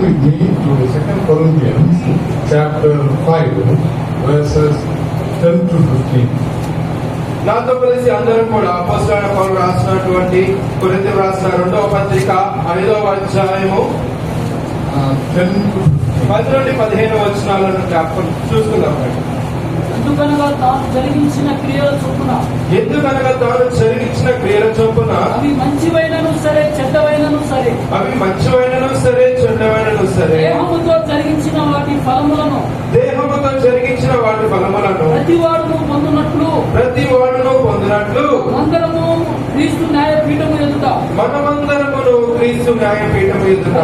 with me to 2 Corinthians chapter 5 verses 10 to 15. నాతో కలిసి అందరూ కూడా అపోస్తలుడైన పౌలు రాసినటువంటి కొరింథీయులకు రాసిన 2వ పత్రిక 5వ అధ్యాయము 10 నుండి 15 వచనాలను జ్ఞాపకం చూసుకుందాం. ఎందుకనగా తాను జరిగించిన క్రియల చొప్పున అవి మంచివైనను సరే చెడ్డవైనను సరే దేహముతో జరిగించిన వాటి ఫలములను ప్రతివాడును పొందునట్లు మనమందరము క్రీస్తు న్యాయపీఠము ఎదుట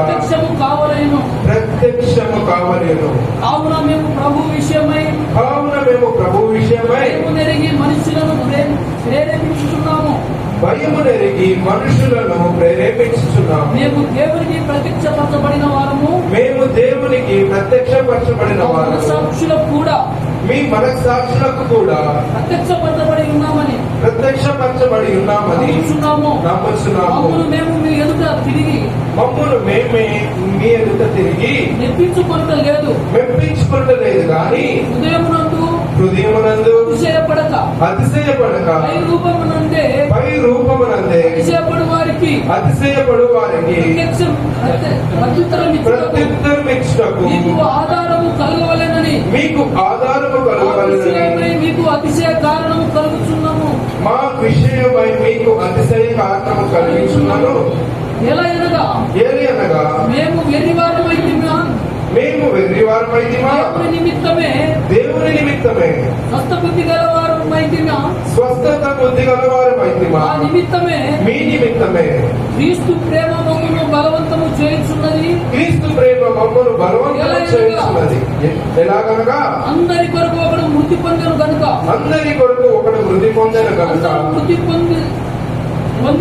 ప్రత్యక్షము కావలేను. కావున మేము ప్రభు విషయమై భయమునెరిగి మనుషులను ప్రేరేపించుచున్నాము. మేము దేవునికి ప్రత్యక్షపరచబడిన వారము సాక్షులకు కూడా మీ మనస్సాక్షులకు కూడా ప్రత్యక్షపరచబడి ఉన్నామని నమ్ముచున్నాము. మేము మీ ఎదుట తిరిగి మెప్పించుకొనలేదు కానీ హృదయమునందు అతిశయపడక పై రూపమునందే అతిశయపడు వారికి ప్రత్యుత్తరం ఇచ్చుటకు మీకు ఆధారము కలగవలెనని మీకు అతిశయ కారణము కలుగుచున్నాము. మా విషయమై మీకు అతిశయ కారణము కలిగించున్నాను. ఎలా అనగా మేము వెర్రివారమైతిమా దేవుని నిమిత్తమే స్వస్థ బుద్ధి గలవారమైతిమా మీ నిమిత్తమే క్రీస్తు ప్రేమ మమ్మును బలవంతము చేయుచున్నది. ఎలాగనగా అందరి కొరకు ఒకడు మృతి పొందెను కనుక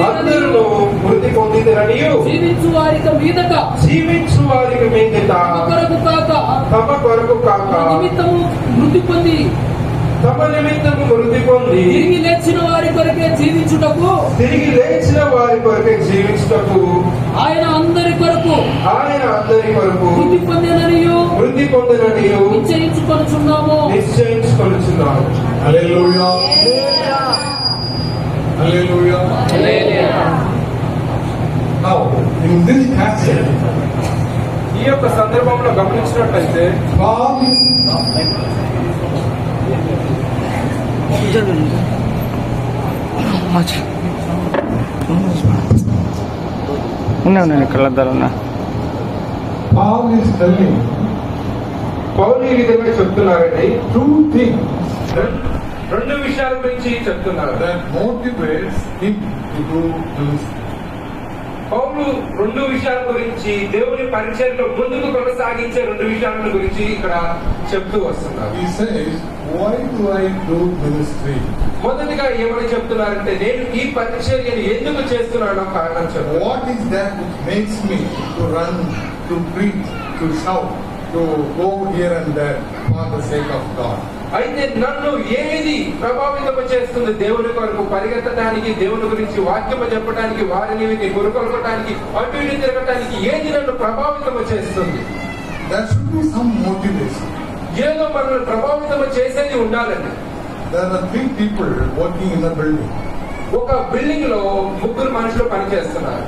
అందరూ మృతి పొందిదరనియు జీవించు వారికి మీదట తమ కొరకు కాక నిమిత్తము మృతి పొంది తిరిగి లేచిన వారి కొరకే జీవించుటకు ఆయన అందరి కొరకు మృతి పొందిననియు నిశ్చయించుకొనుచున్నాము. హల్లెలూయా. Hallelujah. Now, in this passage, ఈ యొక్క సందర్భంలో గమనించినట్లయితే పౌలు ఈ విధంగా చెప్తున్నారండి. 2 things రెండు విషయాల గురించి చెప్తున్నారు. పౌలు 2 విషయాల గురించి దేవుని పరిచయంలో ముందుకు కొనసాగించే 2 విషయాల గురించి ఇక్కడ చెప్తూ వస్తున్నారు. మొదటిగా ఏమని చెప్తున్నారంటే నేను ఈ పరిచర్యను ఎందుకు చేస్తున్నానో కారణం చెప్తాను. What is that which makes me to run, to preach, to shout, to go here and there for the sake of God? అయితే నన్ను ఏది ప్రభావితం చేస్తుంది దేవుని కొరకు పరిగెత్తడానికి, దేవుని గురించి వాక్యము చెప్పడానికి, వారిని గురుకొలపడానికి, అటు ఇటు తిరగటానికి ఏది నన్ను ప్రభావితం చేస్తుంది? There should be some motivation. ఏదో మనల్ని ప్రభావితం చేసేది ఉండాలండి. There are 3 people working in a building. ఒక బిల్డింగ్ లో 3 మనుషులు పనిచేస్తున్నారు.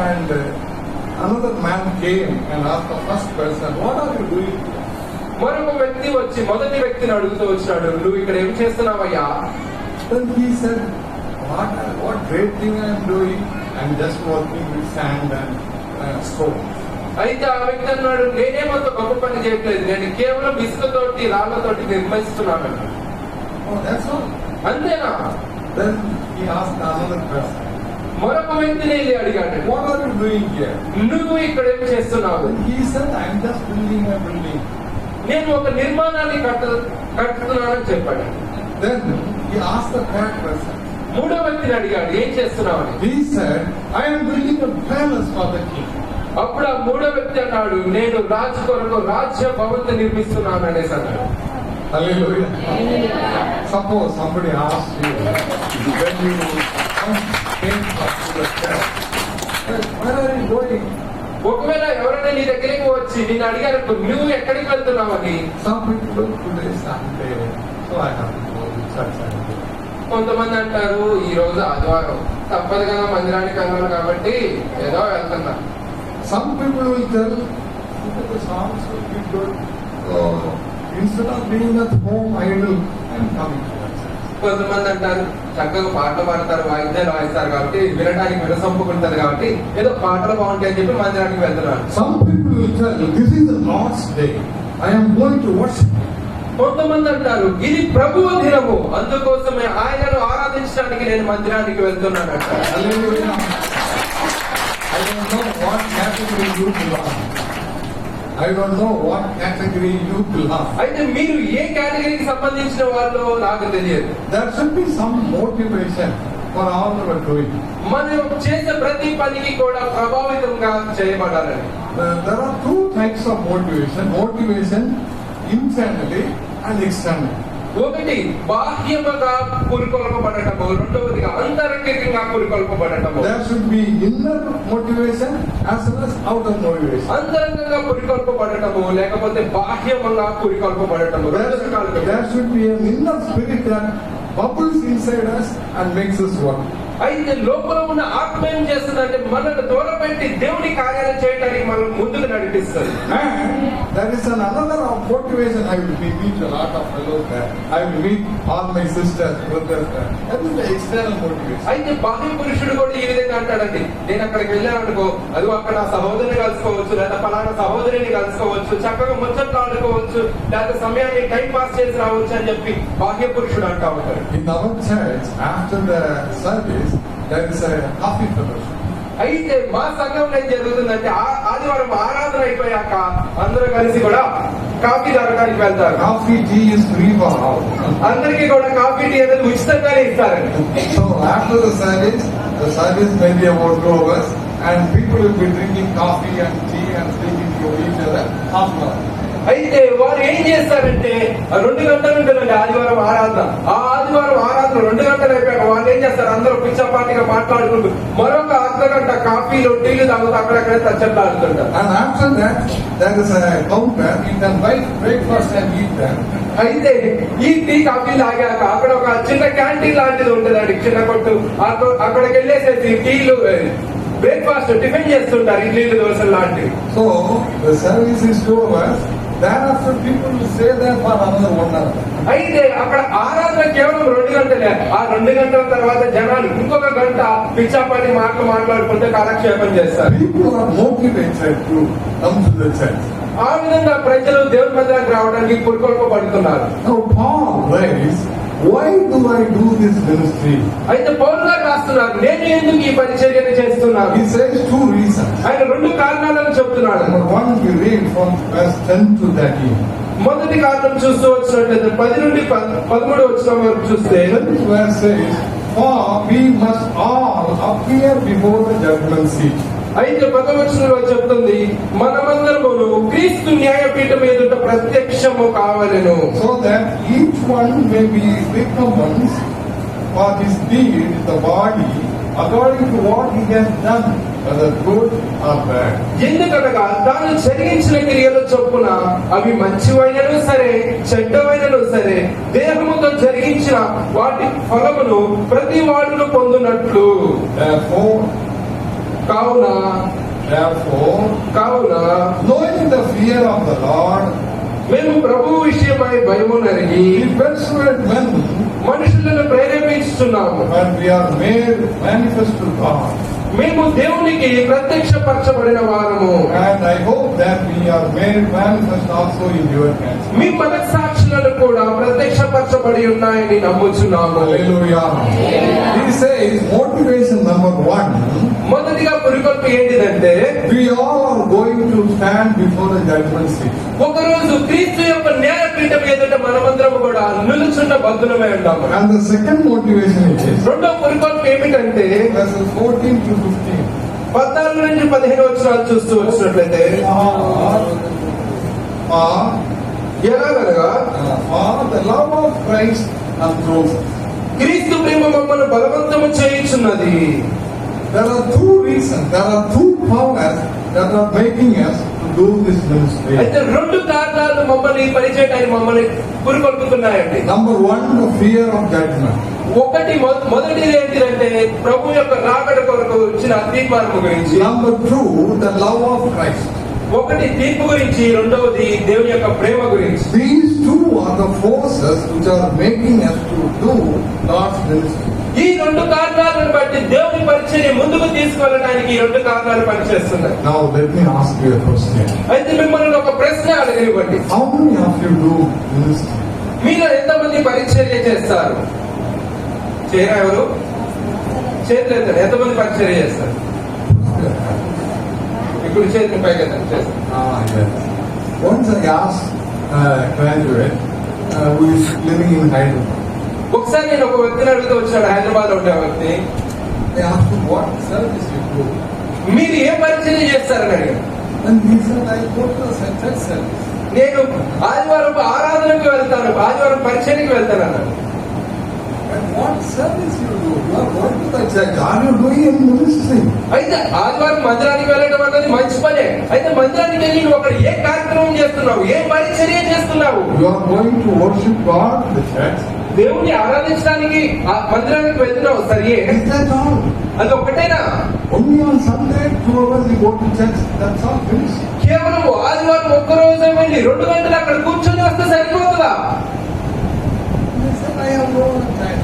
And another man came and asked the first person, what are you doing? మరొక వ్యక్తి వచ్చి మొదటి వ్యక్తిని అడుగుతూ వచ్చాడు, నువ్వు ఇక్కడ ఏం చేస్తున్నావయ్యా? Then he said, what great thing I am doing? I am just working with sand and stone. అయితే ఆ వ్యక్తి అన్నాడు, నేనేమంత గొప్ప పని చేయట్లేదు, నేను కేవలం ఇసుకతోటి రాళ్లతోటి నిర్మిస్తున్నాను. Oh, that's all. అంతేనా? Then he asked another person, మరొక వ్యక్తిని అడిగాడు, what are you doing here? నువ్వు ఇక్కడ ఏం చేస్తున్నావు? He said, I am just building a building. నేను ఒక నిర్మాణాన్ని కట్టుతున్నానని చెప్పాడు. Then he asked the third person, 3వ వ్యక్తిని అడిగాడు, ఏం చేస్తున్నావు? He said, I am building a palace for the king. అప్పుడు ఆ 3వ వ్యక్తి అన్నాడు, నేను రాజు కొరకు రాజ్య భవనం నిర్మిస్తున్నాను అనేసి అన్నాడు. Hallelujah. Suppose somebody asks you, when you came up to the church, where are you going? ఒకవేళ ఎవరైనా నీ దగ్గరికి వచ్చి నేను అడిగారు నువ్వు ఎక్కడికి వెళ్తున్నావని, Some people today Sunday, so I have to go to church and go. కొంతమంది అంటారు ఈ రోజు ఆదివారం తప్పదు కదా మందిరానికి వెళ్ళాలి కాబట్టి ఏదో వెళ్తున్నా. Some people will tell, the songs will be good. So instead of being at home idle, I am coming to church. కొంతమంది అంటారు చక్కగా పాటలు పాడతారు, వాయిద్యాలు వాయిస్తారు కాబట్టి వినడానికి వినసొంపుకుంటారు కాబట్టి ఏదో పాటలు బాగుంటాయి అని చెప్పి మందిరానికి వెళ్తున్నారు. Some people will tell, this is the Lord's day. I am going to worship. కొంతమంది అంటారు ఇది ప్రభువు దినము, అందుకోసమే ఆయనను ఆరాధించడానికి నేను మందిరానికి వెళ్తున్నాను అంటారు. Hallelujah. I don't know what category you belong. I don't know what category you belong. అయితే మీరు ఏ కేటగిరీకి సంబంధించిన వాళ్ళు నాకు తెలియదు. There should be some motivation for all our doing. మనం చేసే ప్రతి పనికి కూడా ప్రభావితంగా చేయబడాలని. There are two types of motivation. Motivation internally and externally. ఒకటి బాహ్యముగా పురికొల్పబడటము, రెండవదిగా అంతరంగికంగా పురికొల్పబడటము. There should be inner motivation as well as outer motivation. అంతరంగంగా పురికొల్పబడటము లేకపోతే బాహ్యముగా పురికొల్పబడటము. There should be an inner spirit that bubbles inside us and makes us work. అయితే లోపల ఉన్న ఆత్మ ఏం చేస్తుందంటే మనల్ని దూరపెట్టి దేవుని కార్యాలు చేయడానికి మనం ముందుకు నడిపిస్తుంది. And there is another motivation. I will meet a lot of fellows there. I will meet all my sisters, brothers there. That is the external motivation. అయితే బాహ్య పురుషుడు కూడా ఈ విధంగా అంటాడండి, నేను అక్కడికి వెళ్ళాను అనుకో, అది అక్కడ నా సహోదరిని కలుసుకోవచ్చు, లేదా ఫలానా సహోదరిని కలుసుకోవచ్చు, చక్కగా ముచ్చట్లు ఆడుకోవచ్చు, లేదా సమయాన్ని టైం పాస్ చేసి రావచ్చు అని చెప్పి బాహ్య పురుషుడు అంటా ఉంటాడు. In our church, after the service, there is a coffee fellowship. అయితే మా సంఘంలో ఏం జరుగుతుందంటే ఆదివారం ఆరాధన అయిపోయాక అందరూ కలిసి కూడా కాఫీ తాగడానికి వెళ్తారు. Coffee, tea is free for all. అందరికీ కూడా కాఫీ టీ అనేది ఉచితంగానే ఇస్తారండి. So after the service may be about 2 hours, and people will be drinking coffee and tea and speaking to each other half an hour. అయితే వారు ఏం చేస్తారంటే 2 గంటలు ఉంటుందండి ఆదివారం ఆరాధన. ఆ ఆదివారం ఆరాధన 2 గంటలు అయిపోయాక వాళ్ళు ఏం చేస్తారు, అందరూ పిచ్చపాటిగా మాట్లాడుకుంటూ మరొక అర్ధగంట కాఫీలు టీలు తాగుతూ అక్కడక్కడే తచ్చట్లాడుతుంటారు. And after that, there is a counter. You can buy breakfast and eat there. అయితే ఈ టీ కాఫీలు తాగాక అక్కడ ఒక చిన్న క్యాంటీన్ లాంటిది ఉంటుందండి, చిన్న కొట్టు. అక్కడికి వెళ్ళేసేసి టీలు బ్రేక్ఫాస్ట్ టిఫిన్ చేస్తుంటారు, ఇడ్లీలు దోశలు లాంటివి. So the service is 2 hours. Thereafter, people will stay there for another 1 hour. అయితే అక్కడ ఆరాధన కేవలం 2 గంటలే. ఆ 2 గంటల తర్వాత జనాలు ఇంకొక గంట పిచ్చాపని మాట్లాడుకుంటే కాలక్షేపం చేస్తారు. People are motivated to come to the church. ఆ విధంగా ప్రజలు దేవుని మందిరానికి రావడానికి పురికొల్పబడుతున్నారు. Now Paul writes, why do I do this ministry? అయితే పౌలు గారు రాస్తున్నారు, నేను ఎందుకు ఈ పరిచర్యను చేస్తున్నాను. He says 2 reasons. ఆయన 2 కారణాలను చెప్తున్నాడు. Number 1, we read from verse 10 to 13. మొదటి కారణం చూస్తూ వచ్చినట్లయితే 10 నుండి 13 వచ్చిన వరకు చూస్తే, Verse says, for we must all appear before the judgment seat. అయితే 10వ వచనంలో చెప్తుంది, మనమందరమును క్రీస్తు న్యాయపీఠం ఎదుట ప్రత్యక్షము కావలెను. So that each one may be recompensed for his deed in the body according to what he has done, whether good or bad. ఎందుకనగా తాను జరిగించిన క్రియల చొప్పున అవి మంచివైనను సరే చెడ్డవైనను సరే దేహముతో జరిగించిన వాటి ఫలమును ప్రతి వాడును పొందునట్లు. కావున Knowing the fear of the Lord, మేము ప్రభువు విషయమై భయము నరిగి we persuade men, మనుషులను ప్రేరేపించుతున్నాము. but we are made manifest to God. మేము దేవునికి ప్రత్యక్షపరచబడిన వారము. And I hope that we are made manifest also in your hands. మీ మనస్సాక్షులను కూడా ప్రత్యక్షపరచబడి ఉన్నాయని నమ్ముచున్నాము. Hallelujah. He says motivation number 1. మొదటిగా పురికొల్పు ఏంటిదంటే, We all are going to stand before the judgment seat. ఒకరోజు క్రీస్తు యొక్క న్యాయపీఠం ఎదుట మనమందరం కూడా నిలుచున్న బద్దులమై ఉంటాము. And the second motivation is రెండో పురికొల్పు ఏమిటంటే verses 14 to 15. 14 నుంచి 15 వచనాలు చూస్తూ వచ్చినట్లయితే, ఎలాగనగా The love of Christ controls us. క్రీస్తు ప్రేమ మమ్మల్ని బలవంతము చేయుచున్నది. There are 2 reasons. There are 2 powers that are making us to do this ministry. అయితే రెండు కారణాలు మమ్మల్ని పరిచయడానికి మమ్మల్ని పురికొల్పుతున్నాయండి. Number one, the fear of judgment. ఒకటి మొదటిది ఏంటిదంటే ప్రభు యొక్క రాకడ కొరకు వచ్చిన తీర్మానం గురించి. Number two, the love of Christ. ఒకటి తీర్పు గురించి, రెండవది దేవుని యొక్క ప్రేమ గురించి. These two are the forces which are making us to do God's ministry. ఈ రెండు కారణాలను బట్టి దేవుని పరిచర్య ముందుకు తీసుకెళ్ళడానికి ఈ రెండు కారణాలు పనిచేస్తున్నాయి. Now let me ask you a question. అయితే మిమ్మల్ని ఒక ప్రశ్న అడగనివ్వండి. How many of you do ministry? మీలో ఎంతమంది పరిచర్య చేస్తారు? చేయరా ఎవరు? చేతులు ఎంతమంది పరిచర్య చేస్తారు? ఇప్పుడు చేతులు పైకి చేస్తారు. Yes. Once I asked a graduate who is living in Hyderabad. ఒకసారి నేను ఒక వ్యక్తిని అడుగుతూ వచ్చాడు, హైదరాబాద్ లో ఉండే వ్యక్తి. I asked him what service you do. మీరు ఏ పరిచర్య చేస్తారని అడిగాను. And he said, I go to the church service. నేను ఆదివారం ఆరాధనకు వెళ్తాను, ఆదివారం పరిచర్యకి వెళ్తాను అన్నాను. And what service you do? You are going to the church. Are you doing any ministry? అయితే ఆదివారం మందిరానికి వెళ్ళడం అన్నది మంచి పనే. అయితే మందిరానికి వెళ్ళి నువ్వు అక్కడ ఏ కార్యక్రమం చేస్తున్నావు, ఏ పరిచర్య చేస్తున్నావు? You are going to worship God in the church. దేవుణ్ణి ఆరాధించడానికి ఆ మందిరానికి వెళ్తున్నావు, సరియే? Is that all? అది ఒకటేనా? Only on Sunday 2 hours you go to church. That's all finished. కేవలం ఆదివారం ఒక్కరోజే వెళ్ళి 2 గంటలు అక్కడ కూర్చొని వస్తే సరిపోతుందా? He said, I have no time.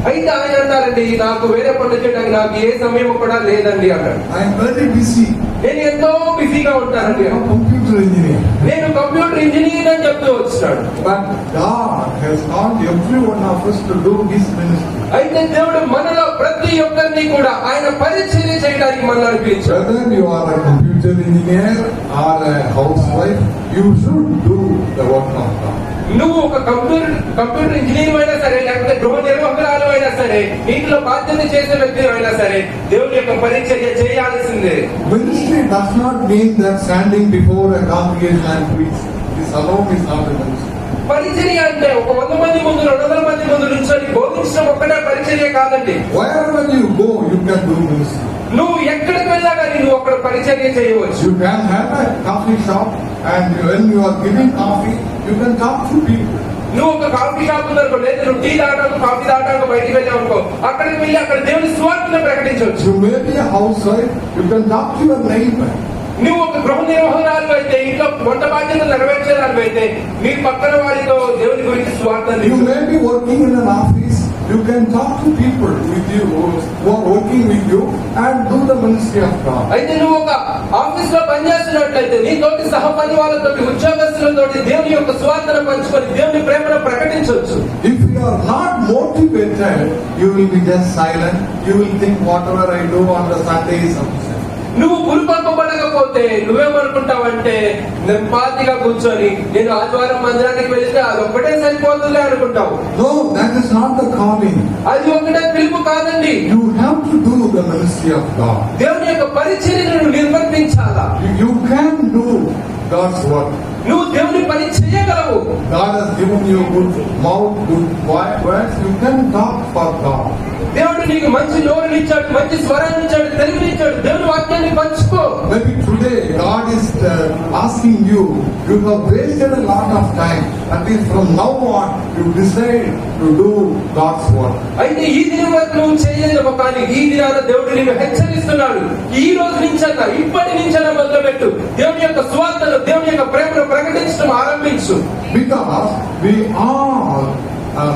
అయితే ఆయన అన్నారండి, నాకు వేరే పనులు చేయడానికి నాకు ఏ సమయం కూడా లేదండి అన్నాడు. I am very busy. నేను ఎంతో బిజీగా ఉంటానండి. I am a computer engineer. నేను కంప్యూటర్ ఇంజనీర్ అని చెప్తూ వచ్చినాడు. But God has called every one of us to do His ministry. అయితే దేవుడు మనలో ప్రతి ఒక్కరిని కూడా ఆయన పరిచర్య చేయడానికి మనల్ని పిలిచాడు. Whether you are a computer engineer or a housewife, you should do the work of God. నువ్వు ఒక కంప్యూటర్ ఇంజనీర్ అయినా సరే, లేకపోతే గృహ నిర్వాహకురాలు అయినా సరే, ఇంట్లో బాధ్యత చేసే వ్యక్తి అయినా సరే, దేవుని యొక్క పరిచర్య చేయాల్సిందే. Ministry does not mean that standing before a congregation and preaching. This alone is not a ministry. పరిచర్య అంటే ఒక 100 మంది ముందు 200 మంది ముందు నుంచొని బోధించడం ఒక్కటే పరిచర్య కాదండి. Wherever you go, you can do ministry. నువ్వు ఎక్కడికి వెళ్ళా కానీ నువ్వు అక్కడ పరిచర్య చేయవచ్చు. You can have a coffee shop, and when you are giving coffee, you can talk to people. నువ్వు ఒక కాఫీ షాప్ ఉందనుకో, లేదా నువ్వు టీ తాగడానికి కాఫీ తాగడానికి బయటికి వెళ్ళావు అనుకో, అక్కడికి వెళ్ళి అక్కడ దేవుని స్వార్థను ప్రకటించవచ్చు. You may be a housewife, you can talk to your neighbor. నువ్వు ఒక గృహ నిర్వహణాలు అయితే, ఇంట్లో వంట బాధ్యత నెరవేర్చేదాన్ని అయితే, మీ పక్కన వారితో దేవుని గురించి స్వార్థాన్ని. You may be working in an office, you can talk to people with you who are working with you and do the ministry of God. అయితే నువ్వు ఒక ఆఫీస్ లో పనిచేస్తున్నట్లయితే నీ తోటి సహపని వాళ్ళతో, ఉద్యోగస్తులతో దేవుని యొక్క స్వార్థను పంచుకొని దేవుని ప్రేమను ప్రకటించవచ్చు. If you are not motivated, you will be just silent. You will think whatever I do on the Sunday is sufficient. నువ్వు పురుపొల్పబడకపోతే నువ్వేమనుకుంటావంటే, నెమ్మదిగా కూర్చొని నేను ఆదివారం మందిరానికి వెళితే అది ఒక్కటే సరిపోతుందిలే అనుకుంటావు. No, that is not the calling. అది ఒకటే పిలుపు కాదండి. You have to do the ministry of God. దేవుని యొక్క పరిచర్యను నిర్వర్తించాలా. You can do God's work. నువ్వు దేవుని పని చేయగలవు. God has given you good mouth, good words. You can talk for God. దేవుడు నీకు మంచి నోరునిచ్చాడు, మంచి స్వరాన్ని ఇచ్చాడు, తెలివినిచ్చాడు. దేవుని వాక్యాన్ని పంచుకో. Maybe today God is asking you. You have wasted a lot of time. At least from now on, you decide to do God's work. అయితే ఈ దినం వరకు నువ్వు చేయలేవు, కానీ ఈ దినాన దేవుడు నిన్ను హెచ్చరిస్తున్నాడు. ఈ రోజు నుంచన్నా, ఇప్పటి నుంచన్నా మొదలుపెట్టు. దేవుని యొక్క స్వార్థను, దేవుని యొక్క ప్రేమను ప్రకటించడం ఆరంభించు. Because we all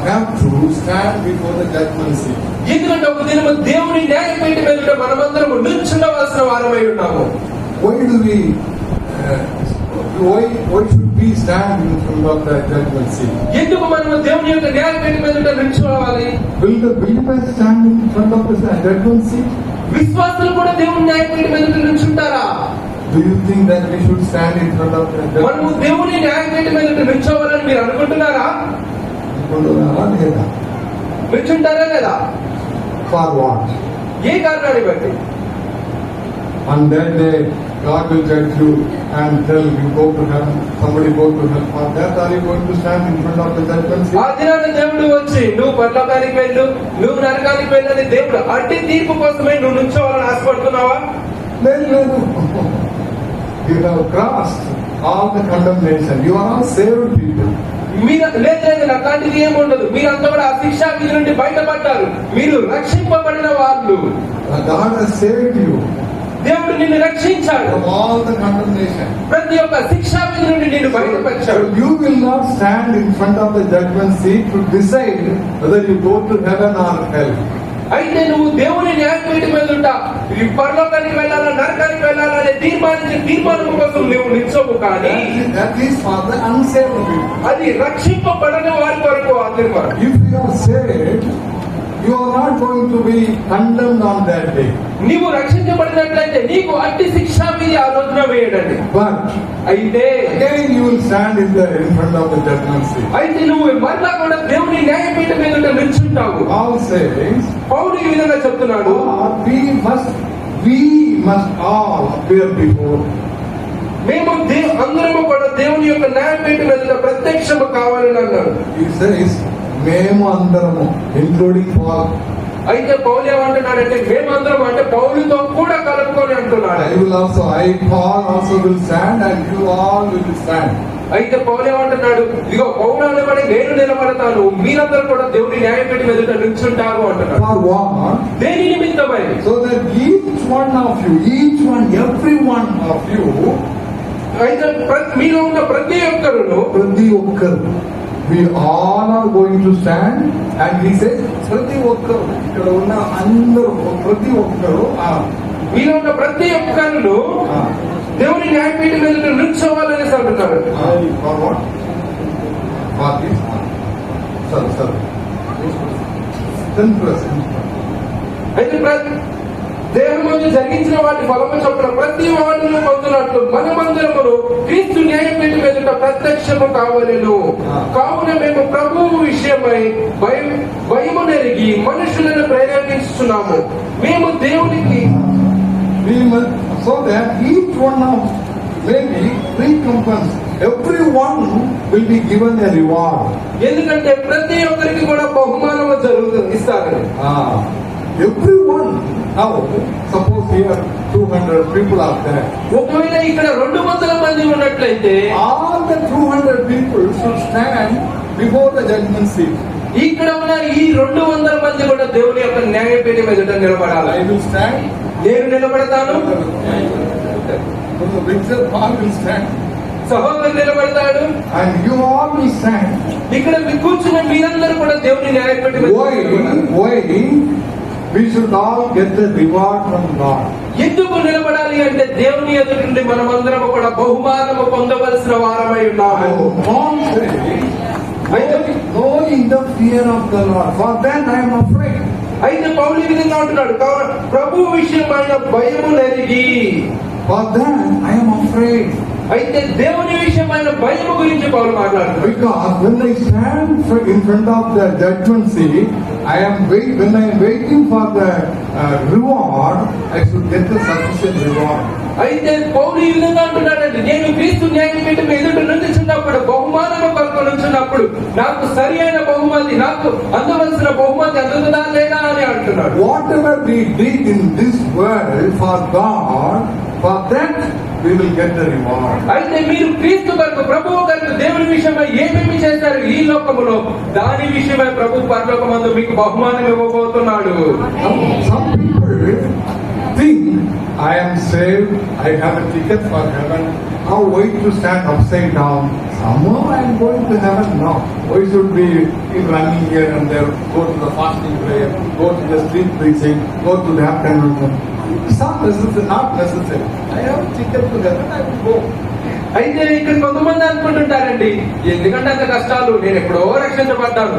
have to stand before the judgment seat. ఎందుకంటే ఒక దినము దేవుని న్యాయపీఠం ఎదుట మనమందరము నిల్చుండవలసిన వారమై ఉన్నాము. Why should we stand in front of the judgment seat? ఎందుకు మనము దేవుని యొక్క న్యాయపీఠం ఎదుట నిల్చోవాలి? Will the believers stand in front of the judgment seat? విశ్వాసులు కూడా దేవుని న్యాయపీఠం ఎదుట నిల్చుంటారా? Do you think that we should stand in front of the మనము judgment seat? దేవుని న్యాయపీఠం ఎదుట నిల్చోవాలని మీరు అనుకుంటున్నారా? నిల్చుంటారా లేదా? For what? ఏ కారణాన్ని బట్టి? On that day, God will judge you and tell you go to heaven. Somebody go to hell. For that, are you going to stand in front of the judgment seat? ఆ దినాన దేవుడు వచ్చి నువ్వు పరలోకానికి వెళ్ళు, నువ్వు నరకానికి వెళ్ళని దేవుడు అట్టి తీర్పు కోసమే నువ్వు నిల్చోవాలని ఆశపడుతున్నావా? You have crossed all the condemnation. You are all saved people. మీరు లేదు అట్లాంటిది ఏమి ఉండదు. మీరంతా కూడా ఆ శిక్షా విధి నుండి బయటపడ్డారు. మీరు రక్షింపబడిన వాళ్ళు. God has saved you. దేవుడు నిన్ను రక్షించాడు. From all the condemnation. ప్రతి ఒక్క శిక్షా విధి నుండి నిన్ను బయటపరిచాడు. You will not stand in front of the judgment seat to decide whether you go to heaven or hell. అయితే నువ్వు దేవుని న్యాయపీఠం మీద ఉంటా పరలోకానికి వెళ్ళాలా నరకానికి వెళ్ళాలా అనే తీర్మానం కోసం నువ్వు నిల్చోవు. కానీ that is for the unsaved people. అది రక్షింపబడని వారి కొరకు ఆ తీర్మానం. If you are saved, you are not going to be condemned on that day. నీవు రక్షించబడినట్లయితే నీకు అట్టి శిక్ష మీద ఆ రోజున వేయడండి. But అయితే again you will stand in front of the judgment seat. అయితే నువ్వు మరలా కూడా దేవుని న్యాయపీఠం మీద నిల్చుంటావు. Paul says, పౌలు ఈ విధంగా చెప్తున్నాడు, we must all appear before. మేము అందరము కూడా దేవుని యొక్క న్యాయపీఠం మీద ప్రత్యక్షము కావాలని అన్నాడు. He says, మేము అందరము, ఇంక్లూడింగ్ పాల్. అయితే పౌలు ఏమంటున్నాడంటే మేమందరం అంటే పౌలుతో కూడా కలుపుకొని అంటున్నాడు. Paul also will stand and you all will stand. అయితే పౌలు ఏమంటున్నాడు, ఇదిగో పౌలు అనబడి నేను నిలబడతాను, మీరందరూ కూడా దేవుని న్యాయపీఠం ఎదుట నిల్చుంటారు అంటున్నాడు. For what? దేని నిమిత్తమై? So that each one, every one of you, అయితే మీలో ఉన్న ప్రతి ఒక్కరు we all are going to stand, and he says ప్రతి ఒక్కరు ఇక్కడ ఉన్న అందరూ ప్రతి ఒక్కరు మీలో ఉన్న ప్రతి ఒక్కరు దేవుని న్యాయపీఠం మీద నిల్చోవాలని అంటున్నాడు. అయితే దేవుని ముందు జరిగించిన వాటి ఫలము చొప్పున ప్రతి వాడిని పొందినట్లు మనమందరము క్రీస్తు న్యాయపీఠం ఎదుట ప్రత్యక్షము కావలెను. కావున మేము ప్రభువు విషయమై భయము నెరిగి మనుషులను ప్రేరేపిస్తున్నాము. మేము దేవునికి so that each one of maybe recompense, everyone will be given a reward. ఎందుకంటే ప్రతి ఒక్కరికి కూడా బహుమానము ఇస్తారు. Everyone. Now, suppose here 200 people are there. ఒకవేళ ఇక్కడ 200 మంది ఉన్నట్లయితే all the 200 people should stand before the judgment seat. ఇక్కడ ఉన్న ఈ 200 మంది కూడా దేవుని యొక్క న్యాయపీఠం ఎదుట నిలబడాలి. I will stand. నేను నిలబడతాను. Paul will stand. సహోదరుడు నిలబడతాడు. And you all will stand. ఇక్కడ కూర్చున్న మీరందరూ కూడా దేవుని న్యాయపీఠం why we should all get the reward from God. ఎందుకు నిలబడాలి అంటే దేవుని ఎదుట నుండి మనమందరం కూడా బహుమానము పొందవలసిన వారమై ఉన్నాము. Knowing the fear of the Lord, for then I am afraid. అయితే పౌలు ఈ విధంగా అంటున్నాడు, ప్రభు విషయమైన భయము నెరిగి, for then I am afraid. అయితే దేవుని విషయమైన భయము గురించి పౌలు మాట్లాడుతున్నాడు. Because when I stand in front of the judgment seat, when I am waiting for the reward, I should get the sufficient reward. అయితే పౌలు ఈ విధంగా అంటున్నాడంటే నేను క్రీస్తు న్యాయపీఠం ఎదుట నిలుచున్నప్పుడు బహుమానము కొరకు నిలుచున్నప్పుడు నాకు సరి అయిన బహుమతి, నాకు అందవలసిన బహుమతి అందుతుందా లేదా అని అంటున్నాడు. Whatever we did in this world for God, for that we will get the reward. అయితే మీరు క్రీస్తు కొరకు ప్రభువు కొరకు దేవుని విషయమై ఏమేమి చేశారు ఈ లోకములో, దాని విషయమై ప్రభు పరలోకమందు మీకు బహుమానం ఇవ్వబోతున్నాడు. Some people think I am saved, I have a ticket for heaven. How wait to stand upside down? Somehow I am going to heaven now. Why should be running here and there? Go to the fasting prayer, go to the street preaching, go to the afternoon. It's not necessary. I have a ticket to heaven, I will go. అయితే ఇక్కడ కొంతమంది అనుకుంటుంటారండి, ఎందుకంటే అంత కష్టాలు, నేను ఎప్పుడో రక్షించబడ్డాను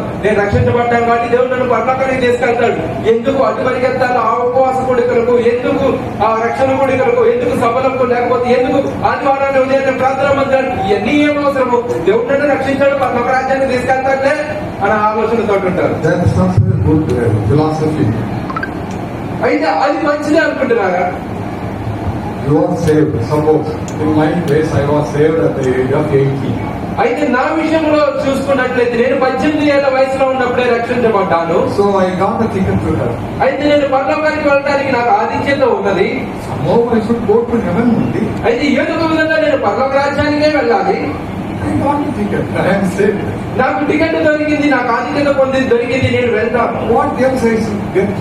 కాబట్టి దేవుడు నన్ను పరలోకానికి తీసుకెళ్తాడు, ఎందుకు అటు పరిగెత్తాలి ఆ ఉపవాస కూడికలకు, ఎందుకు ఆ రక్షణ కూడికలకు, ఎందుకు సభలకు, లేకపోతే ఎందుకు ఆదివారాన్ని ఉదయం ప్రార్థన మందిరానికి, ఇవన్నీ ఏం అవసరము, దేవుడు నన్ను రక్షించాడు పరలోక రాజ్యాన్ని తీసుకెళ్తాడులే అని ఆలోచనతో ఉంటారు. అయితే అది మంచిదే అనుకుంటున్నారా? You are saved. Suppose in my case I was saved at the age of 18. అయితే నా విషయంలో చూసుకున్నట్లయితే నేను 18 ఏళ్ల వయసులో ఉన్నప్పుడే రక్షించబడ్డాను. So I got a ticket to heaven. అయితే నేను పరలోకానికి వెళ్ళడానికి నాకు ఆధిక్యత ఉన్నది. somehow I should go to heaven only. అయితే ఏదో ఒక విధంగా నేను పరలోక రాజ్యానికే వెళ్ళాలి. I got a ticket. I am saved. నాకు టికెట్ దొరికింది, నాకు ఆధిక్యత దొరికింది, నేను వెళ్తాను. What else I should get?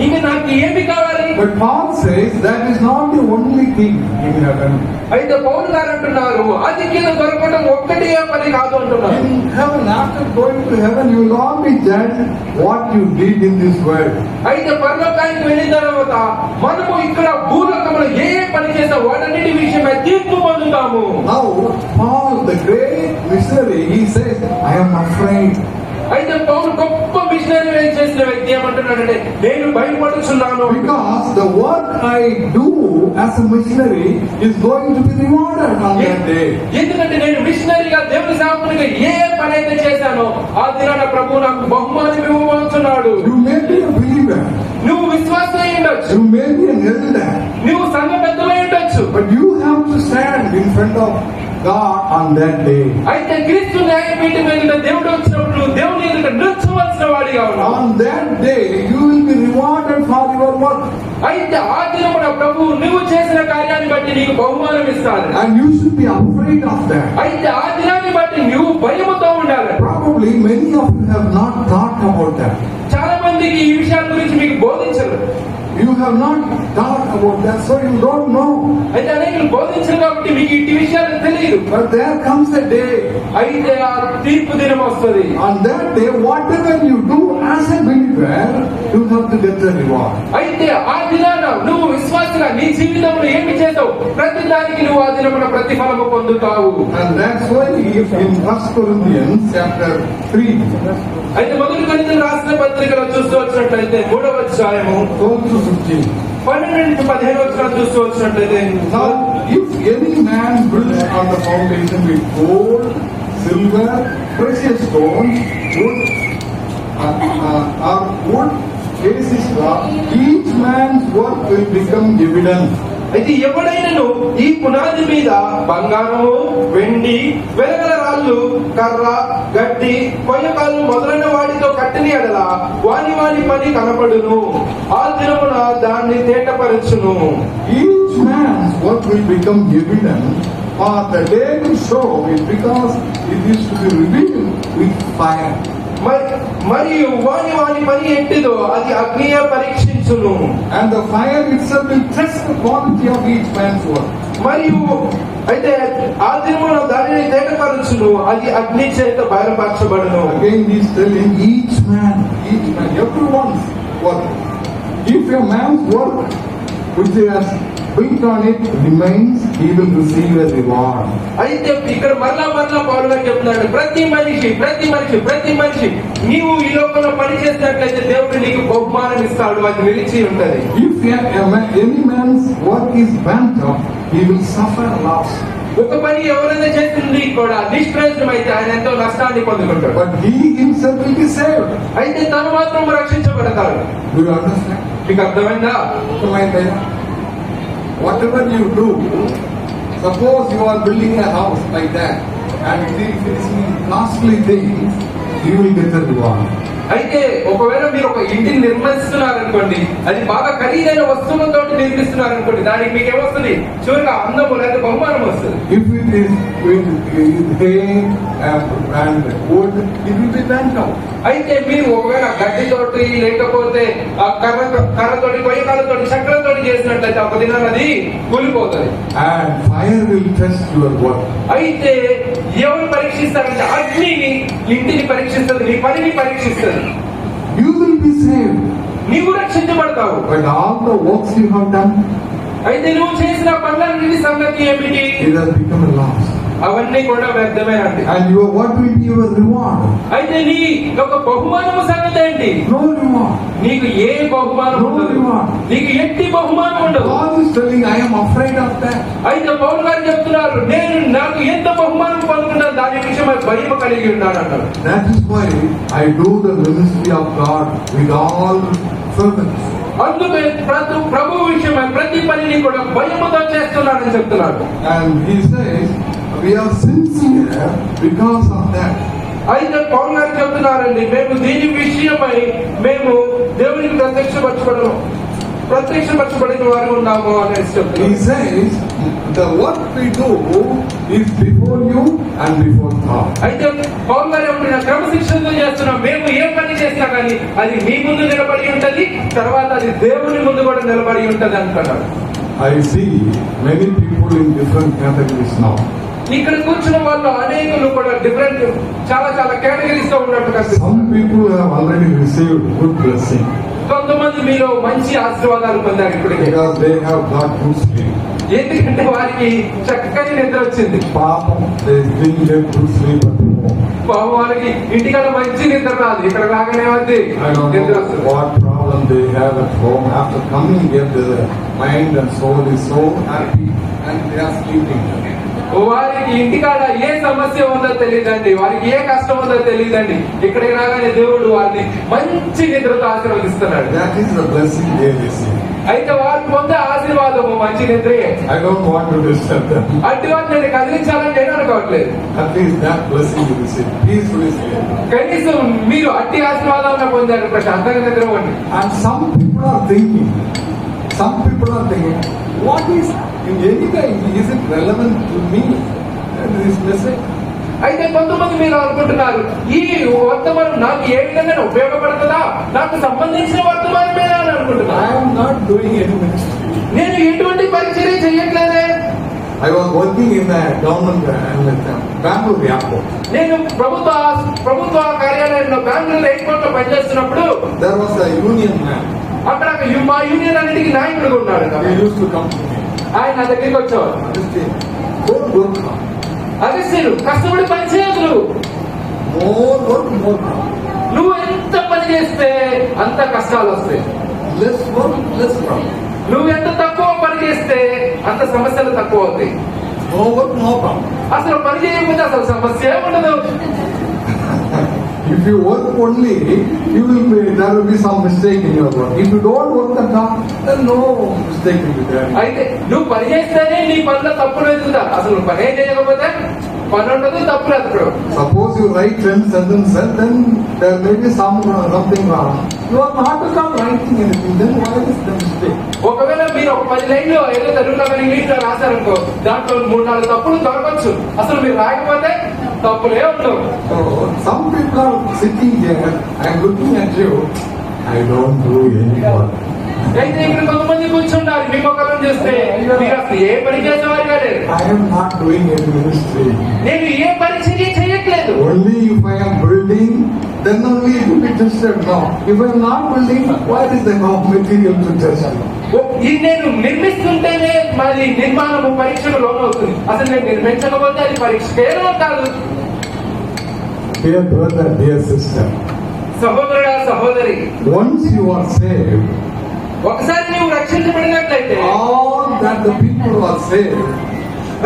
ఇంకా నాకు ఏమి కావాలి? But Paul says that is not the only thing in heaven. అయితే పౌలు గారు అంటున్నారు ఆధిక్యత దొరకడం ఒక్కటే పని కాదు అంటున్నారు. In heaven, after going to heaven, you will all be judged what you did in this world. అయితే పరలోకానికి వెళ్ళిన తర్వాత మనము ఇక్కడ భూలోకంలో ఏ పని చేసాం వాటన్నిటి విషయమై తీర్పు పొందుతాము. Now, Paul, the great missionary, he says, I am afraid. అయితే పౌలు గొప్ప మిషనరీ చేసిన వ్యక్తి ఏమంటున్నాడంటే నేను భయపడుతున్నాను. Because the work I do as a missionary is going to be rewarded on that day. ఎందుకంటే నేను మిషనరీగా దేవుని సేవకునిగా ఏ పని అయితే చేశానో ఆ దినాన ప్రభువు నాకు బహుమానం ఇవ్వబోతున్నాడు. You may be a believer. నువ్వు విశ్వాసమై ఉండొచ్చు. You may be an elder. నువ్వు సంఘ పెద్దమై ఉండొచ్చు. But you have to stand in front of God on that day. అయితే క్రీస్తు న్యాయపీఠం మీద దేవుడు వచ్చినప్పుడు దేవుని ఎదుట నిల్చోవలసిన వాడిగా ఉన్నావు. On that day you will be rewarded for your work. అయితే ఆ దినమున ప్రభువు నువ్వు చేసిన కార్యాన్ని బట్టి నీకు బహుమానం ఇస్తాడు. And you should be afraid of that. అయితే ఆ దినాన్ని బట్టి నువ్వు భయముతో ఉండాలి. Probably many of you have not thought about that. చాలా మందికి ఈ విషయాల గురించి మీకు బోధించరు. You have not thought about that, so you don't know. అయితే అనేకులు బోధించరు కాబట్టి మీకు ఈ విషయాలు తెలియదు. But there comes a day. అయితే ఆ తీర్పు దినం వస్తుంది. On that day, whatever you do as a believer, you have to get the reward. అయితే ఆ దినాన నువ్వు విశ్వాసంగా నీ జీవితంలో ఏమి చేసావు ప్రతి దానికి నువ్వు ఆ దినమున ప్రతిఫలము పొందుతావు. And that's why in 1 Corinthians chapter 3, అయితే మొదటి కొరింథీయులకు రాసిన పత్రికలో చూస్తూ వచ్చినట్లయితే 3వ అధ్యాయము 12-15 చూస్తూ వచ్చినట్లయితే now if any man builds on the foundation with gold, silver, precious stones, wood, or wood, faces rock, each man's work will become evident. అయితే ఎవడైనను ఈ పునాది మీద బంగారము, వెండి, వెలగల రాళ్ళు, కర్ర, గడ్డి, కొయ్యకాలు మొదలైన వాటితో కట్టిన ఎడల వాని పని కనపడును. ఆ దినమున దాన్ని తేటపరచును. Each man's work will become evident, for the day will show it, because it is to be revealed with fire. మరియు వాని పని ఎట్టిదో అది అగ్నియే పరీక్షించును. And the fire itself will test the quality of each man's work. మరియు అయితే ఆ దినమున దానిని తేటపరచును, అది అగ్ని చేత బయలుపరచబడును. Again he is telling each man, everyone's work. If a man's work which he has built on it remains, he will receive a reward. అయితే ఇక్కడ మరలా పౌలు గారు చెప్తున్నాడు ప్రతి మనిషి నీవు ఈ లోకంలో పని చేసినట్లయితే దేవుడు నీకు బహుమానం ఇస్తాడు. అది నిలిచి ఉంటది. If any man's work is burnt up, he will suffer loss. ఒక పని ఎవరైనా చేస్తుంది కూడా నిష్ప్రయోజనం అయితే ఆయన ఎంతో నష్టాన్ని పొందుకుంటాడు. But he himself will be saved. అయితే తను మాత్రం రక్షించబడతాడు. Do you understand? మీకు అర్థమైందా? Whatever you do, suppose you are building a house like that, and if it is costly things, you will get the reward. అయితే ఒకవేళ మీరు ఒక ఇంటిని నిర్మిస్తున్నారనుకోండి, అది బాగా ఖరీదైన వస్తువులతో నిర్మిస్తున్నారనుకోండి, దానికి మీకు ఏమొస్తుంది? చివరిగా అందము లేదా బహుమానం వస్తుంది. If it is with hay and wood, it will be burnt out. అయితే మీరు ఒకవేళ గడ్డితోటి లేకపోతే ఆ కర్రతోటి కొయ్యకాలతోటి చక్రతోటి చేసినట్లయితే ఒక దినాన్ని అది కూలిపోతుంది. And fire will test your work. అయితే ఎవరు పరీక్షిస్తారంటే అగ్నిని ఇంటిని పరీక్షిస్తుంది, నీ పనిని పరీక్షిస్తుంది. You will be saved. నీవు రక్షించబడతావు. But all the works you have done, అయితే నువ్వు చేసిన పనులన్నిటి సంగతి ఏమిటి? it has become a loss. అవన్నీ కూడా వ్యర్థమేనండి. And what will be your reward? అయితే నీ యొక్క బహుమానము సంగతి ఏంటి? No reward. నీకు ఏ బహుమానం ఉండదు. నీకు ఎట్టి బహుమానం ఉండదు. God is telling, I am afraid of that. అయితే పౌలు గారు చెప్తున్నారు నాకు ఎంత బహుమానం పొందుకున్నాను దాని విషయమై భయం కలిగి ఉన్నాను అన్నారు. That is why I do the ministry of God with all fervence. అందుకే ప్రభు విషయమై ప్రతి పనిని కూడా భయముతో చేస్తున్నానని చెప్తున్నాడు. And he says we are sincere because of that. అయితే పౌలు గారు చెప్తున్నారండి మేము దీని విషయమై మేము దేవునికి ప్రత్యక్షపరచబడము. ప్రత్యక్షపరచబడిన వారు ఉన్నాము అనేసి చెప్తున్నారు. He says, the work we do is before you and before God. అయితే పౌలు గారు ఏమంటున్నారు, క్రమశిక్షణతో చేస్తున్నాం, మేము ఏ పని చేసినా కానీ అది మీ ముందు నిలబడి ఉంటది, తర్వాత అది దేవుని ముందు కూడా నిలబడి ఉంటది అంటున్నారు. I see many people in different categories now. ఇక్కడ కూర్చున్న వాళ్ళు అనేకులు కూడా డిఫరెంట్ చాలా చాలా కేటగిరీస్ లో ఉన్నట్టు కనిపిస్తుంది. Some people have already received good blessing కొంతమంది మీలో మంచి ఆశీర్వాదాలు పొందారు ఇప్పటికే, because they have got good sleep. ఎందుకంటే వారికి చక్కని నిద్ర వచ్చింది. Papam, they didn't get good sleep at home. వారికి ఇంటికడ మంచి నిద్ర రాదు, ఇక్కడ రాగానే ఉంది I don't నిద్ర know వస్తుంది. what problem they have at home. After coming here, their mind and soul is so happy and they are sleeping. వారికి ఇంటికాడ ఏ సమస్య ఉందో తెలియదండి, వారికి ఏ కష్టం ఉందో తెలియదండి, ఇక్కడికి రాగానే దేవుడు వారిని మంచి నిద్రతో ఆశీర్వదిస్తున్నాడు. That is the blessing they receive. అయితే వారు పొందే ఆశీర్వాదము మంచి నిద్రయే. I don't want to disturb them. అట్టి వారిని నేను కదిలించాలని నేను అనుకోవట్లేదు. At least that blessing you receive. Peacefully sleep. కనీసం మీరు అట్టి ఆశీర్వాదాలను పొందారు, ప్రశాంతంగా నిద్రపోండి. And some people are thinking, what is, in any way, is it relevant to me? And this message. అయితే కొంతమంది మీరు అనుకుంటున్నారు, ఈ వర్తమానం నాకు ఏ విధంగా ఉపయోగపడుతుందా, నాకు సంబంధించిన వర్తమానమే అని అనుకుంటున్నారు. I am not doing any ministry. నేను ఎటువంటి పరిచర్య చేయట్లేదే. I was working in the government Bangalore airport. నేను ప్రభుత్వ కార్యాలయంలో బెంగళూరు ఎయిర్పోర్ట్ లో పనిచేస్తున్నప్పుడు There was a union man. అక్కడ మా యూనియన్ అన్నిటికీ నాయకుడు ఉన్నాడు. He used to come to me. ఆయన నా దగ్గరికి వచ్చేవాడు. Don't work hard. అగస్త్యులు కష్టపడి పని చేయదు, More work, more problem. నువ్వు ఎంత పని చేస్తే అంత కష్టాలు వస్తాయి. Less work, less problem. నువ్వు ఎంత తక్కువ పని చేస్తే అంత సమస్యలు తక్కువ అవుతాయి. No work, no problem. అసలు పని చేయకపోతే అసలు సమస్య ఉండదు. If you work only, there will be some mistake in your work. If you don't work at all, then no mistake will be there. అయితే నువ్వు పని చేస్తేనే నీ పనిలో తప్పులు వెతుకుతా, అసలు పని ఏం చేయకపోతే పని ఉండదు, తప్పులు ఎత్తడు. Suppose you write 10 sentences, then there may be something wrong. You are not writing anything, then why is the mistake? ఒకవేళ మీరు ఒక 10 లైన్లో ఏదో తెలుగులో కానీ ఇంగ్లీష్లో రాశారనుకో, దాంట్లో 3-4 తప్పులు దొరకచ్చు, అసలు మీరు రాయకపోతే తప్పులే ఉండవు. So, some people are sitting here, I am looking at you, I don't do any work. అయితే ఇక్కడ కొంతమంది కూర్చున్నారు, మీ మొక్కలను చూస్తే మీరు అసలు ఏ పని చేసేవారు కాదు. I am not doing any ministry. నేను ఏ పరిచర్య చేయట్లేదు. Only if I am building, then only it will be tested. No. If I am not building, what is the material to test? ఇది నేను నిర్మిస్తుంటేనే మరి నిర్మాణము పరీక్షకు లోనవుతుంది, అసలు నేను నిర్మించకపోతే అది పరీక్ష కేవలం కాదు. Dear brother, dear sister, సహోదరుడా సహోదరి, once you are saved, ఒకసారి నువ్వు రక్షించబడినట్లయితే, all that the people who are saved,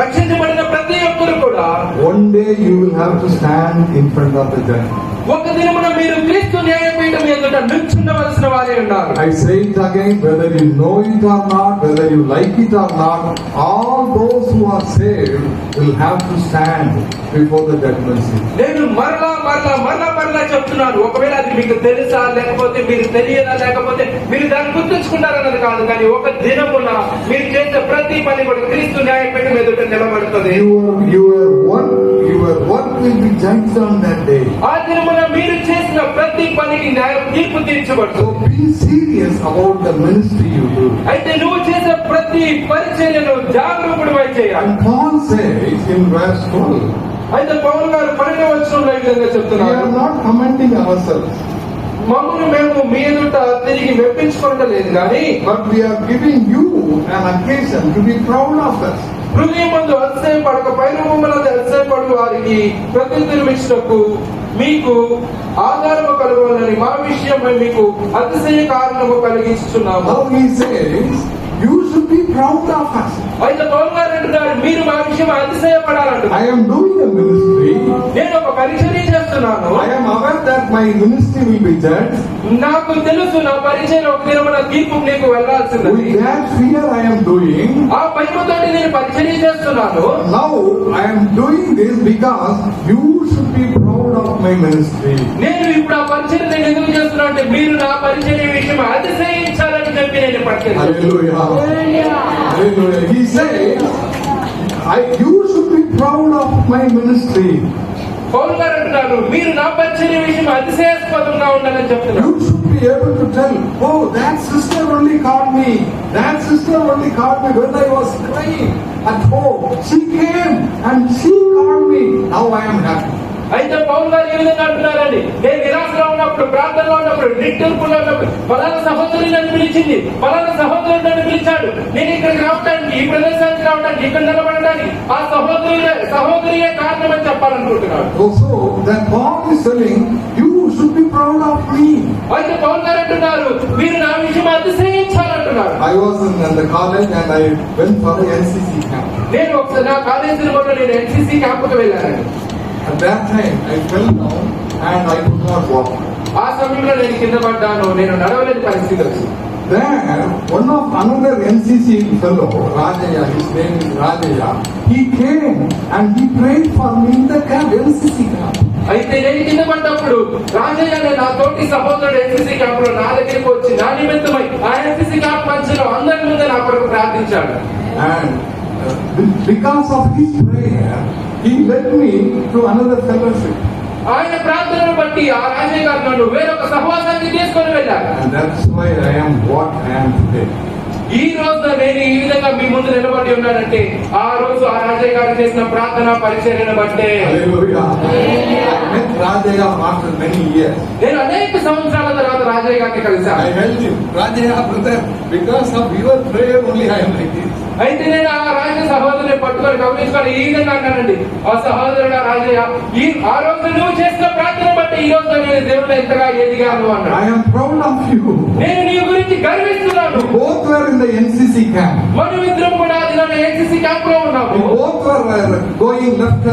రక్షించబడిన ప్రతి ఒక్కరు కూడా one day you will have to stand in front of the judge. ఒక దినమున మీరు క్రీస్తు న్యాయపీఠం ఎదుట నిల్చుండవలసిన వారే ఉన్నారు. I say it again, whether you know it or not, whether you like it or not, all those who are saved will have to stand before the judgment seat. నేను మరలా చెప్తున్నాను, ఒకవేళ అది మీకు తెలుసా లేకపోతే మీరు తెలియదా లేకపోతే మీరు దాన్ని గుర్తుంచుకుంటారన్నది కాదు, కానీ ఒక దినమున మీరు చేసే ప్రతి పని కూడా క్రీస్తు న్యాయపీఠం ఎదుట నిలబడుతుంది. Your work will be judged on that day. ఆ దినమున మీరు చేసిన ప్రతి పనికి న్యాయం తీర్పు తీర్చబడుతుంది. So be serious about the ministry you do. అయితే నువ్వు చేసే ప్రతి పరిచర్యను జాగరూకుడివై చేయాలి. And Paul says in verse 12, అయితే పౌలు గారు 12వ వచనంలో ఈ విధంగా we చెప్తున్నారు, are not commending ourselves, మమ్మల్ని మేము మీ ఎదుట తిరిగి మెప్పించుకోవట్లేదు కానీ, but we are giving you an occasion to be proud of us. హృదయమందు అతిశయపడక పైరూపములందు అతిశయపడు వారికి ప్రతిదినమిచ్చుటకు మీకు ఆధారము కలగాలని మా విషయమై మీకు అతిశయ కారణము కలిగించుచున్నాము. Now he says, you should be proud of us. అయితే పౌలు గారు అంటున్నారు, మీరు మా విషయం అతిశయపడాలంటున్నారు. I am doing a ministry. నేను ఒక పరిచర్య చేస్తున్నాను. I am aware that my ministry will be judged. నాకు తెలుసు నా పరిచయం ఒక దినమున తీర్పు నీకు వెళ్లాల్సిందని. With that fear I am doing. ఆ భయముతోటి నేను పరిచర్య చేస్తున్నాను. Now I am doing this because you should be proud of my ministry. నేను ఇప్పుడు ఆ పరిచయం నేను ఎందుకు చేస్తున్నా అంటే మీరు నా పరిచయం విషయం అతిశయించాలని చెప్పి నేను పరిచయం. Hallelujah. Hallelujah. He said, you should be proud of my ministry. పౌలు గారు అంటున్నారు మీరు నా పరిచయం విషయం అతిశయాస్పదంగా ఉండాలని చెప్తున్నారు. You should be able to tell, oh, that sister only called me. That sister only called me when I was crying at home. She came and she called me. Now I am happy. అయితే పౌలు గారు ఏ విధంగా అంటున్నారండి, నేను నిరాశలో ఉన్నప్పుడు, ప్రార్థనలో ఉన్నప్పుడు, నిట్టూర్పులో ఉన్నప్పుడు ఫలానా సహోదరి నన్ను పిలిచింది, ఫలానా సహోదరుడు నన్ను పిలిచాడు, నేను ఇక్కడికి రావడానికి, ఈ ప్రదేశానికి రావడానికి, ఇక్కడ నిలబడడానికి ఆ సహోదరియే కారణం అని చెప్పాలనుకుంటున్నాడు. Also, that Paul is telling, you should be proud of me. అయితే పౌలు గారు అంటున్నారు మీరు నా విషయం అతిశయించాలంటున్నారు. I was in the college and I went for the NCC camp. నేను ఒకసారి నా కాలేజీలో నేను NCC క్యాంపుకు వెళ్ళాను. At that time, I fell down and I could not walk. ఆ సమయంలో నేను కింద పడ్డాను, నేను నడవలేని పరిస్థితి వచ్చింది. There, another NCC fellow, Rajaya, his name is Rajaya, he came and he prayed for me in the camp, NCC camp. అయితే నేను కింద పడ్డప్పుడు రాజయ్య అనే నా తోటి సహోదరుడు NCC క్యాంప్ లో నా దగ్గరికి వచ్చి నా నిమిత్తమై ఆ NCC క్యాంప్ మధ్యలో అందరి ముందే నా కొరకు ప్రార్థించాడు. And because of his prayer, he led me to another fellowship. ఆయన ప్రార్థనను బట్టి ఆ రాజయ్య గారు నన్ను వేరొక సహవాసానికి తీసుకొని వెళ్ళారు. And that's why I am what I am today. ఈ రోజు నేను ఈ విధంగా మీ ముందు నిలబడి ఉన్నానంటే ఆ రోజు ఆ రాజయ్య గారు చేసిన ప్రార్థన పరిచర్యను బట్టే. Hallelujah. I met Rajaya after many years. నేను అనేక సంవత్సరాల తర్వాత రాజయ్య గారిని కలిశాను. I held him, Rajaya brother, because of your prayer only I am like this. అయితే నేను ఆ రాజ సహోదరుని పట్టుకొని గమనించుకొని ఈ విధంగా అన్నానండి, ఆ సహోదరుడు రాజయ్య ఆ రోజు నువ్వు చేసిన ప్రార్థన బట్టి ఈ రోజు నేను దేవుడు ఎంతగా ఎదిగాను అన్నాడు. I am proud of you. నేను నీ గురించి గర్విస్తున్నాను. Both were in the NCC camp. మనమిద్దరం కూడా NCC క్యాంప్ లో ఉన్నాము. Both were going left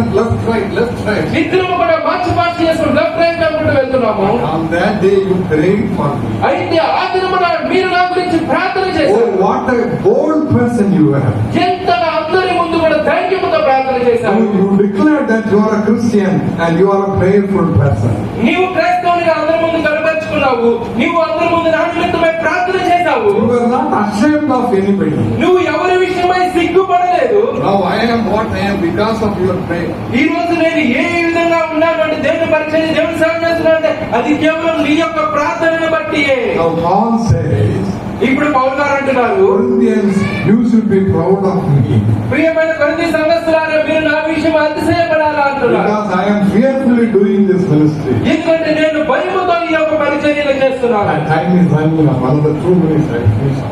right. ఇద్దరం కూడా మార్చి చేసుకుని లెఫ్ట్ రైట్ అనుకుంటూ వెళ్తున్నాము. On that day you prayed for me. అయితే ఆ దినమున మీరు నా గురించి ప్రార్థన చేశారు. Oh, what a bold person you were. ఎంతగా అందరి ముందు కూడా ధైర్యముతో ప్రార్థన చేశారు. You declared that you are a Christian and you are a prayerful person. నీవు క్రైస్తవునిగా అందరి ముందు కనబరుచుకున్నావు. నీవు అందరి ముందు నా నిమిత్తమై ప్రార్థన చేశావు. You were not ashamed of anybody. నువ్వు ఎవరి విషయమై సిగ్గుపడలేదు. Now I am what I am because of your prayer. ఈ రోజు నేను ఏ విధంగా ఉన్నాను అంటే దేవుని పరిచయం, దేవుని సేవ చేస్తున్నాను అంటే అది కేవలం నీ యొక్క ప్రార్థనను బట్టి. Now Paul says, ఇప్పుడు పౌలు గారు అంటున్నారు, Corinthians, you should be proud of me. ప్రియమైన కొరింథీ సంఘస్థులారా మీరు నా విషయం అతిశయపడాలా అంటున్నారు. Because I am fearfully doing this ministry. ఎందుకంటే నేను భయముతో ఈ యొక్క పరిచర్యను చేస్తున్నాను. And time is running up. Another 2 minutes I finish.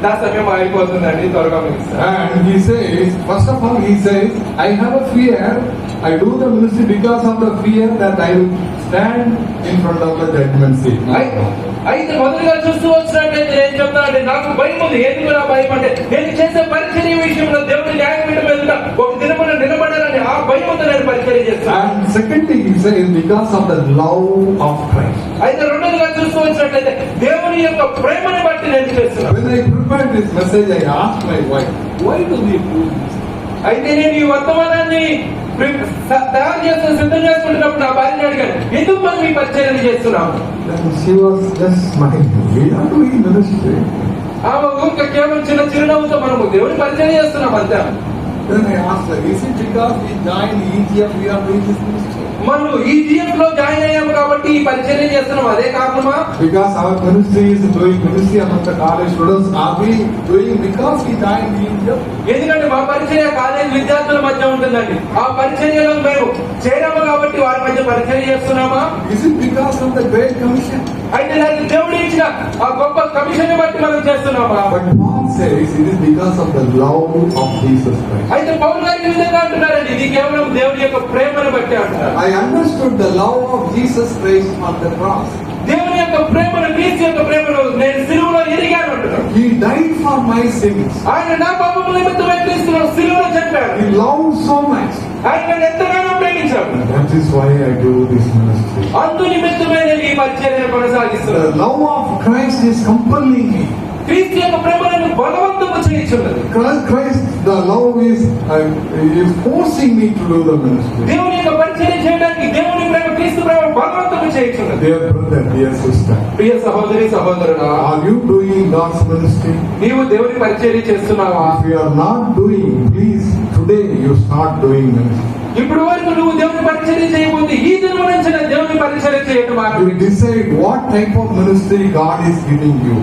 నా సమయం అయిపోతుందండి, త్వరగా ముగిస్తాను. And he says, first of all he says, I have a fear. I do the ministry because of the fear that I will stand in front of the judgment seat. అయితే మొదలుగా చూస్తూ వచ్చినట్లయితే నేను చెప్తానంటే నాకు భయం ఉంది. ఎందుకు నా భయం అంటే నేను చేసే పరిచర్య విషయంలో దేవుడి న్యాయపీఠం మీద ఒక దినమున నిలబడాలని ఆ భయంతో నేను పరిచర్య చేస్తాను. And secondly he says, because of the love of Christ. అయితే రెండోదిగా చూస్తూ వచ్చినట్లయితే దేవుని యొక్క ప్రేమను బట్టి నేను చేస్తున్నాను. When I prepared this message, I asked my wife, why do we do this? అయితే నేను ఈ వర్తమానాన్ని తయారు చేస్తూ సిద్ధం చేసుకుంటున్నప్పుడు నా భార్యని అడిగాను, ఎందుకు మనం ఈ పరిచర్యను చేస్తున్నాము? Then she was just smiling. We are doing ministry. ఆమె ఊరికే కేవలం చిన్న చిరునవ్వుతో మనము దేవుని పరిచర్య చేస్తున్నాం అంతే. Then I asked her, is it because we joined EGF we are doing this ministry? మనం EGF లో జాయిన్ అయ్యాము కాబట్టి ఈ పరిచర్య చేస్తున్నాం, అదే కారణమా? Because our ministry is doing ministry among the college students. Are we doing because we joined EGF? ఎందుకంటే మా పరిచర్య కాలేజ్ విద్యార్థుల మధ్య ఉంటుందండి. ఆ పరిచర్యలో మేము చేరాము కాబట్టి వారి మధ్య పరిచర్య చేస్తున్నామా? Is it because of the Great Commission? అయితే దానికి దేవుడు ఇచ్చిన ఆ గొప్ప కమిషన్ బట్టి మనం చేస్తున్నామా? But Paul says it is because of the love of Jesus Christ. అయితే పౌలు గారు ఈ విధంగా అంటున్నారండి, ఇది కేవలం దేవుడి యొక్క ప్రేమను బట్టి అంటున్నారు. I understood the love of Jesus Christ on the cross. దేవుని యొక్క ప్రేమను, క్రీస్తు యొక్క ప్రేమను నేను సిలువలో ఎరిగాను అంటున్నాను. He died for my sins. ఆయన నా పాపముల నిమిత్తమై క్రీస్తును సిలువలో చంపాడు. He loved so much. ఆయన నన్ను ఎంతగానో ప్రేమించాడు. That is why I do this ministry. అందు నిమిత్తమే నేను ఈ పరిచర్యను కొనసాగిస్తున్నాను. The love of Christ is compelling me. క్రీస్తు యొక్క ప్రేమ నన్ను బలవంతము చేయుచున్నది. Christ the love is forcing me to do the ministry. దేవుని యొక్క పరిచర్య చేయడానికి దేవుని ప్రేమ క్రీస్తు ప్రేమ బలవంతము చేయుచున్నది. Dear brother, dear sister, ప్రియ సహోదరి సహోదరుడా, are you doing God's ministry? నీవు దేవుని పరిచర్య చేస్తున్నావా? If you are not doing, please today you start doing ministry. ఇప్పుడు వరకు నువ్వు దేవుని పరిచర్య చేయబోతే ఈ దినం నుంచి దేవుని పరిచర్య చేయడం You ఆరంభించు. decide what type of ministry God is giving you.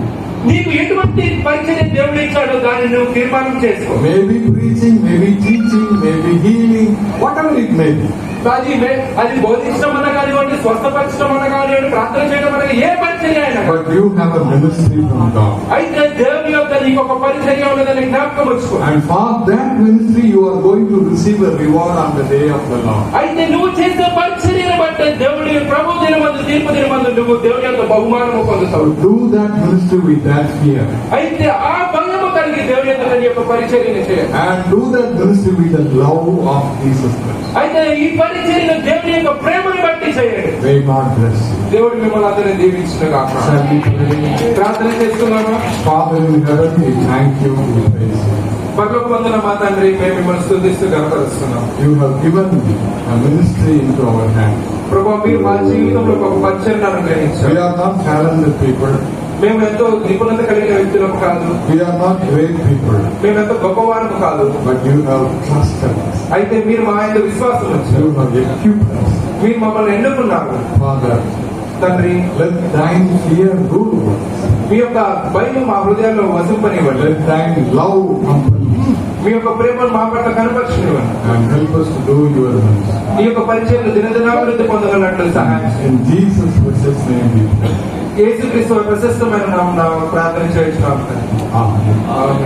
నీకు ఎటువంటి పరిచర్య దేవుడు ఇచ్చాడో దాన్ని నువ్వు తీర్మానం చేసుకో. Maybe preaching, maybe teaching, maybe healing, whatever it may be. అది బోధించడం అన్న కానివ్వండి, స్వస్థపరచడం అన్న కానివ్వండి, ప్రార్థన చేయడం అన్న ఏ పరిచర్య అయినా. But you have a ministry from God. అయితే దేవుని యొక్క నీకు ఒక పరిచర్య ఉన్నదని జ్ఞాపకం వచ్చుకో. And for that ministry you are going to receive a reward on the day of the Lord. అయితే నువ్వు చేసే పరిచర్యను బట్టి దేవుడి ప్రభు దినమందు తీర్పు దినమందు నువ్వు దేవుని యొక్క బహుమానము పొందుతావు. Do that ministry with that fear. అయితే ఆ భయము కలిగి దేవుని యొక్క పరిచర్యను చేయాలి. And do that ministry with the love of Jesus Christ. అయితే ఈ పరిచర్యను దేవుని యొక్క ప్రేమను బట్టి చేయండి. May God bless you. దేవుడు మిమ్మల్ని అందరినీ దీవించునుగాక. Shall we pray? ప్రార్థన చేస్తున్నామా? Father in heaven, we thank you, we praise you. పరలోకమందున మా తండ్రి, మేము మిమ్మల్ని స్తుతిస్తూ గణపరుస్తున్నాం. You have given a ministry into our hand. ప్రభు, మీరు మా జీవితంలో ఒక పరిచర్యను We అనుగ్రహించారు. are not talented people. మేము ఎంతో నిపుణత కలిగిన వ్యక్తులకు కాదు, We are not great people. మేము ఎంతో గొప్పవారు కాదు. But you have trusted us. అయితే మీరు మా యొక్క విశ్వాసం వచ్చారు. You have equipped us. మీరు మమ్మల్ని ఎన్నుకున్నారు. Father, తండ్రి, let thine fear rule over us. మీ యొక్క భయం మా హృదయాల్లో వసింపనివ్వండి. Let thine love compel us. మీ యొక్క ప్రేమను మా పట్ల కనపరచనివ్వండి. And help us to do your ministry. మీ యొక్క పరిచయలు దినదినాభివృద్ధి పొందగలట్లు సహాయం చేయండి. In Jesus' precious name we pray. యేసుక్రీస్తు ప్రశస్తమైన నామమున ప్రార్థన చేయించున్నాము. Amen. ఆమేన్.